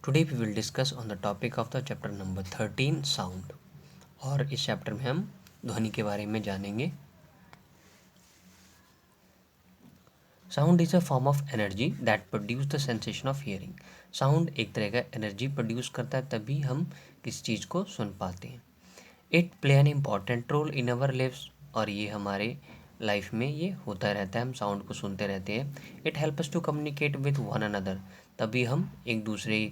Today we will discuss on the topic of the chapter number 13 sound. और इस chapter में हम ध्वनि के बारे में जानेंगे। Sound is a form of energy that produce the sensation of hearing. Sound एक तरह का एनर्जी प्रोड्यूस करता है, तभी हम किसी चीज़ को सुन पाते हैं। It play an important role in our lives, और ये हमारे लाइफ में ये होता रहता है, हम साउंड को सुनते रहते हैं। It help us to communicate with one another, तभी हम एक दूसरे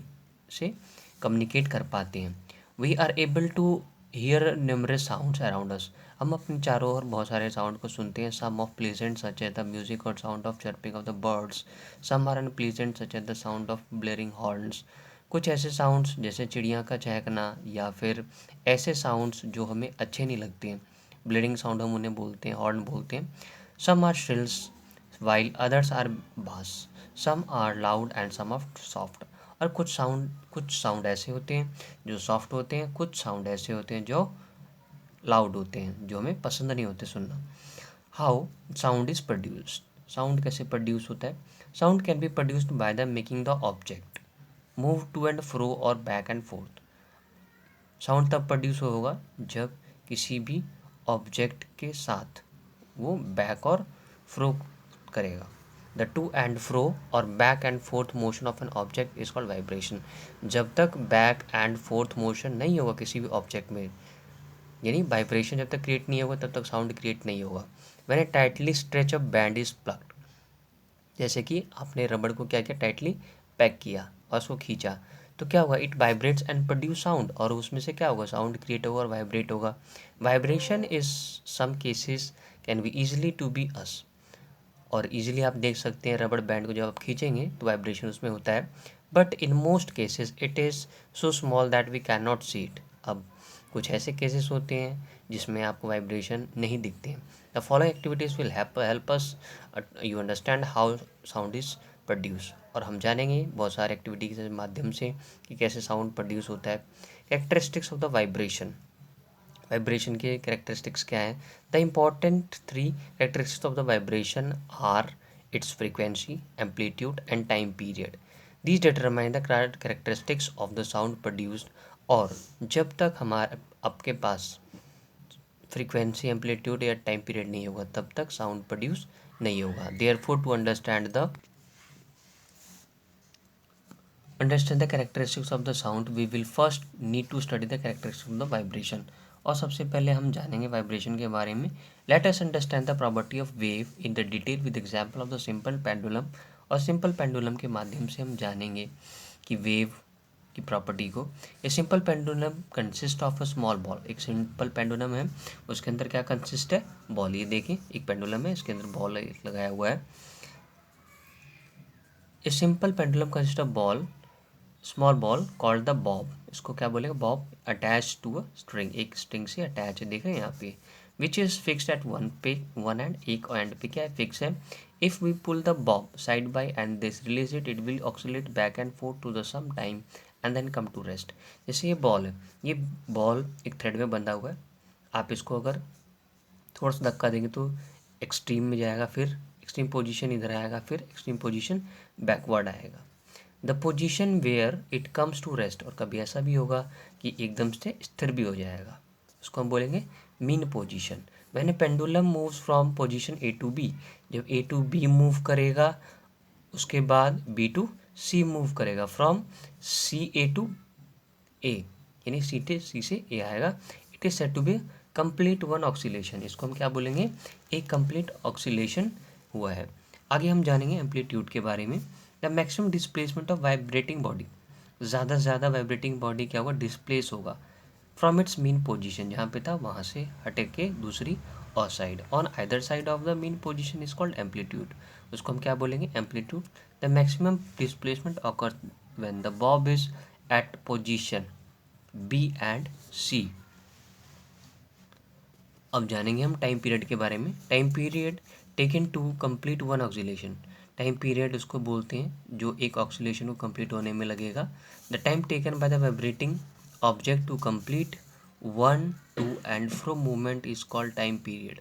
से कम्युनिकेट कर पाते हैं। We are able to hear numerous sounds around us. हम अपने चारों ओर बहुत सारे साउंड को सुनते हैं। Some of pleasant such as the music और sound of chirping of the birds. Some are unpleasant such as the sound of blaring horns. कुछ ऐसे साउंड्स जैसे चिड़िया का चहकना, या फिर ऐसे साउंड्स जो हमें अच्छे नहीं लगते हैं, ब्लेयरिंग साउंड हम उन्हें बोलते हैं, हॉर्न बोलते हैं। Some are shrills while others are bass. Some are loud and some are soft. और कुछ साउंड ऐसे होते हैं जो सॉफ्ट होते हैं, कुछ साउंड ऐसे होते हैं जो लाउड होते हैं, जो हमें पसंद नहीं होते सुनना। How sound is produced. Sound कैसे प्रोड्यूस होता है? Sound can be produced by the making the object move to and fro or back and forth. Sound तब प्रोड्यूस होगा जब किसी भी ऑब्जेक्ट के साथ वो बैक और फ्रो करेगा। The two and fro or back and fourth motion of an object is called vibration. जब तक बैक एंड फोर्थ मोशन नहीं होगा किसी भी ऑब्जेक्ट में, यानी वाइब्रेशन जब तक क्रिएट नहीं होगा, तब तक साउंड क्रिएट नहीं होगा। When a tightly stretch a band is plugged, जैसे कि आपने रबड़ को क्या किया, टाइटली पैक किया और उसको खींचा, तो क्या होगा, it vibrates and produce sound, और उसमें से क्या होगा, साउंड क्रिएट होगा और वाइब्रेट होगा। Vibration is some cases can be easily to be us. और इजीली आप देख सकते हैं रबड़ बैंड को जब आप खींचेंगे तो वाइब्रेशन उसमें होता है। But in most cases it is so small that we can not see it. अब कुछ ऐसे केसेस होते हैं जिसमें आपको वाइब्रेशन नहीं दिखते हैं। The following activities will help us you understand how sound is produce. और हम जानेंगे बहुत सारे एक्टिविटी के माध्यम से कि कैसे साउंड प्रोड्यूस होता है। Characteristics of the vibration. Vibration के कैरेक्टरिस्टिक्स क्या हैं? The important 3 characteristics of the vibration are its frequency, amplitude and time period. These determine the characteristics of the sound produced. और जब तक हमारे आपके पास फ्रीक्वेंसी, एम्पलीट्यूड या टाइम पीरियड नहीं होगा, तब तक साउंड प्रोड्यूस नहीं होगा। Therefore to understand the characteristics of the sound we will first need to study the characteristics of the vibration. और सबसे पहले हम जानेंगे वाइब्रेशन के बारे में। Let us understand the property of wave in the detail with example of the simple pendulum. और simple pendulum के माध्यम से हम जानेंगे कि वेव की प्रॉपर्टी को। ए simple pendulum consist of a small ball. एक सिंपल पेंडुलम है, उसके अंदर क्या कंसिस्ट है, बॉल। ये देखिए एक पेंडुलम है, इसके अंदर बॉल लगाया हुआ है। A simple pendulum consist of ball, small ball called the bob. इसको क्या बोलेगा, bob. Attach to a string, एक स्ट्रिंग से अटैच है, देख रहे हैं यहाँ पे। Which is fixed at one end, एक एंड पे क्या है, फिक्स है। If we pull the bob side by and this release it will oscillate back and forth to the some time and then come to rest. जैसे ये ball है, ये ball एक थ्रेड में बंधा हुआ है। आप इसको अगर थोड़ा सा धक्का देंगे तो एक्सट्रीम में जाएगा, फिर एक्सट्रीम पोजीशन इधर आएगा, फिर एक्सट्रीम पोजीशन बैकवर्ड आएगा। The position where it comes to rest. और कभी ऐसा भी होगा कि एकदम से स्थिर भी हो जाएगा, उसको हम बोलेंगे mean position. When a pendulum moves from position A to B, जब ए टू बी मूव करेगा, उसके बाद बी टू सी मूव करेगा, from C A to A, यानी सी से ए आएगा। It is said to be complete one oscillation. इसको हम क्या बोलेंगे, एक कंप्लीट ऑक्सीलेशन हुआ है। आगे हम जानेंगे एम्पलीट्यूड के बारे में। The maximum displacement of vibrating body. ज़्यादा से ज़्यादा वाइब्रेटिंग बॉडी क्या होगा, डिस्प्लेस होगा फ्रॉम इट्स मीन पोजिशन, जहाँ पे था वहाँ से हटे के दूसरी और side, on either side of the mean position is called amplitude. उसको हम क्या बोलेंगे, amplitude. The maximum displacement occur when the bob is at position B and C. अब जानेंगे हम टाइम पीरियड के बारे में। Time period taken to complete one oscillation. Time period उसको बोलते हैं जो एक ऑक्सीलेशन को कंप्लीट होने में लगेगा। The time taken by the vibrating object to complete one to and fro movement is called time period.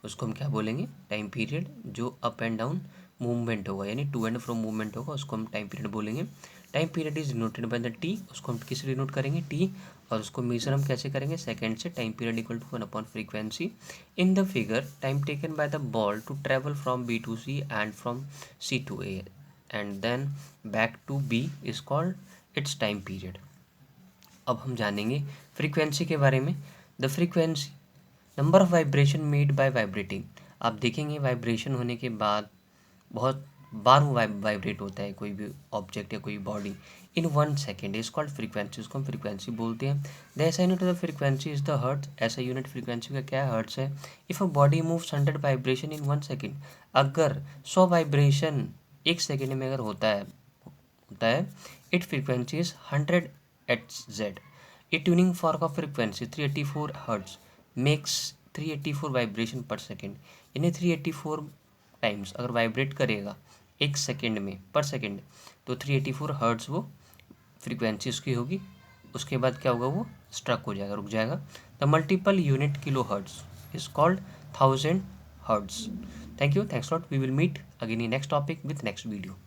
उसको हम क्या बोलेंगे, टाइम पीरियड। जो अप एंड डाउन मूवमेंट होगा, यानी टू एंड फ्रो मूवमेंट होगा, उसको हम टाइम पीरियड बोलेंगे। Time period is denoted by the T, उसको हम किससे डिनोट करेंगे, टी, और उसको मेजर हम कैसे करेंगे, सेकंड से। Time period equal to 1 upon frequency. In the figure time taken by the ball to travel from B to C and from C to A and then back to B is called its time period. अब हम जानेंगे frequency के बारे में। The frequency, number of vibration made by vibrating. आप देखेंगे vibration होने के बाद बहुत बार वो वाइब्रेट होता है कोई भी ऑब्जेक्ट या कोई body in 1 second is called frequency, उसको हम फ्रीक्वेंसी बोलते हैं। The SI unit of the frequency is the hertz, ऐसा यूनिट फ्रीक्वेंसी का क्या है, हर्ट्ज है। If a body moves 100 vibration in 1 second, अगर 100 वाइब्रेशन 1 सेकेंड में अगर होता है it frequency is 100 Hz. A tuning fork of frequency 384 Hz makes 384 vibration पर सेकेंड, यानी 384 टाइम्स अगर वाइब्रेट करेगा 1 सेकेंड में पर सेकेंड, तो 384 हर्ट्ज वो फ्रीक्वेंसी उसकी होगी। उसके बाद क्या होगा, वो स्ट्रक हो जाएगा, रुक जाएगा। The multiple unit kilo hertz is called 1000 hertz. Thank you, thanks lot, we will meet again in next topic with next video.